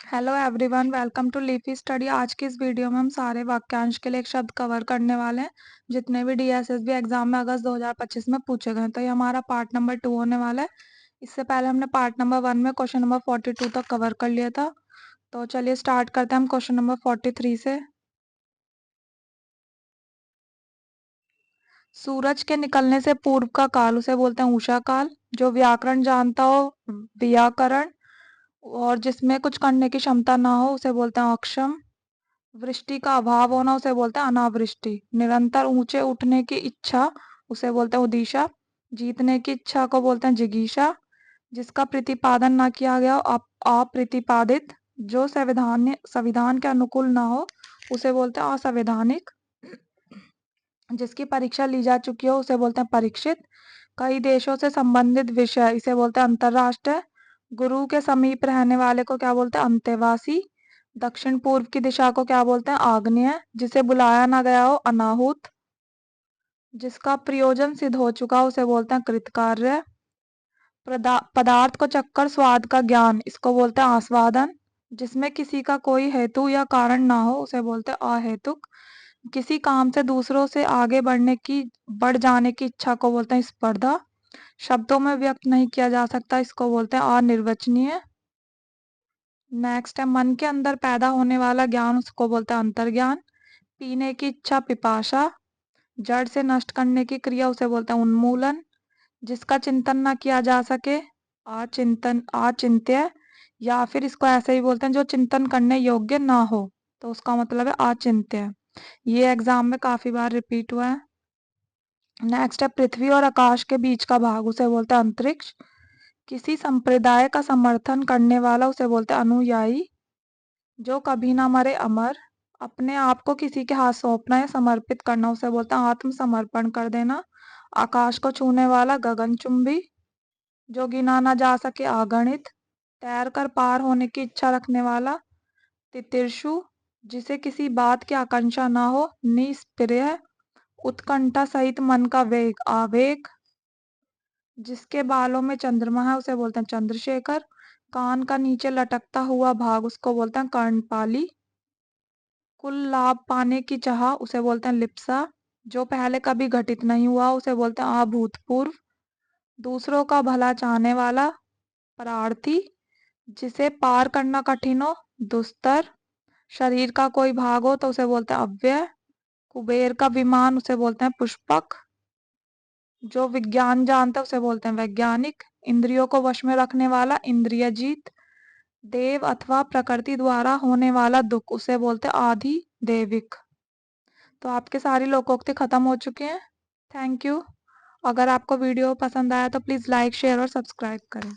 Hello everyone, welcome to leafy study. आज की इस वीडियो में हम सारे वाक्यांश के लिए एक शब्द कवर करने वाले हैं जितने भी डीएसएसबी एग्जाम में अगस्त 2025 में पूछे गए। तो ये हमारा पार्ट नंबर 2 होने वाला है। इससे पहले हमने पार्ट नंबर 1 में क्वेश्चन नंबर 42 तक कवर कर लिया था। तो चलिए स्टार्ट करते हैं हम क्वेश्चन नंबर 43 से। सूरज के निकलने से पूर्व का काल उसे बोलते हैं उषा काल। जो व्याकरण जानता हो व्याकरण, और जिसमें कुछ करने की क्षमता ना हो उसे बोलते हैं अक्षम। वृष्टि का अभाव होना उसे बोलते हैं अनावृष्टि। निरंतर ऊंचे उठने की इच्छा उसे बोलते हैं उदीशा। जीतने की इच्छा को बोलते हैं जिगीषा। जिसका प्रतिपादन ना किया गया हो अप्रतिपादित। जो संविधान संविधान के अनुकूल ना हो उसे बोलते हैं असंवैधानिक। जिसकी परीक्षा ली जा चुकी हो उसे बोलते हैं परीक्षित। कई देशों से संबंधित विषय इसे बोलते हैं अंतरराष्ट्रीय। गुरु के समीप रहने वाले को क्या बोलते हैं अंतेवासी। दक्षिण पूर्व की दिशा को क्या बोलते हैं आग्नेय। जिसे बुलाया ना गया हो अनाहुत। जिसका प्रयोजन सिद्ध हो चुका हो उसे बोलते हैं कृतकार्य। पदार्थ को चखकर स्वाद का ज्ञान इसको बोलते हैं आस्वादन। जिसमें किसी का कोई हेतु या कारण ना हो उसे बोलते हैं अहेतुक। किसी काम से दूसरों से आगे बढ़ जाने की इच्छा को बोलते हैं स्पर्धा। शब्दों में व्यक्त नहीं किया जा सकता इसको बोलते हैं अनिर्वचनीय। नेक्स्ट है मन के अंदर पैदा होने वाला ज्ञान उसको बोलते हैं अंतर्ज्ञान। पीने की इच्छा पिपाशा। जड़ से नष्ट करने की क्रिया उसे बोलते हैं उन्मूलन। जिसका चिंतन ना किया जा सके अचिंत्य। या फिर इसको ऐसे ही बोलते हैं जो चिंतन करने योग्य ना हो, तो उसका मतलब है अचिंत्य। ये एग्जाम में काफी बार रिपीट हुआ है। नेक्स्ट है पृथ्वी और आकाश के बीच का भाग उसे बोलते हैं अंतरिक्ष। किसी संप्रदाय का समर्थन करने वाला उसे बोलते हैं अनुयायी। जो कभी ना मरे अमर। अपने आप को किसी के हाथ सौंपना या समर्पित करना उसे बोलते हैं आत्मसमर्पण कर देना। आकाश को छूने वाला गगनचुंबी। जो गिना ना जा सके अगणित। तैर कर पार होने की इच्छा रखने वाला तितिर्षु। जिसे किसी बात की आकांक्षा ना हो निष्प्रिय। उत्कंठा सहित मन का वेग आवेग। जिसके बालों में चंद्रमा है उसे बोलते हैं चंद्रशेखर। कान का नीचे लटकता हुआ भाग उसको बोलते हैं कर्णपाली। कुल लाभ पाने की चाह उसे बोलते हैं लिप्सा। जो पहले कभी घटित नहीं हुआ उसे बोलते हैं अभूतपूर्व। दूसरों का भला चाहने वाला परार्थी। जिसे पार करना कठिन हो दुस्तर। शरीर का कोई भाग हो तो उसे बोलते हैं अव्यय। कुबेर का विमान उसे बोलते हैं पुष्पक। जो विज्ञान जानता है उसे बोलते हैं वैज्ञानिक। इंद्रियों को वश में रखने वाला इंद्रियजीत। देव अथवा प्रकृति द्वारा होने वाला दुख उसे बोलते हैं आधि देविक। तो आपके सारी लोकोक्ति खत्म हो चुके हैं। Thank you. अगर आपको वीडियो पसंद आया तो प्लीज़ लाइक शेयर और सब्सक्राइब करें।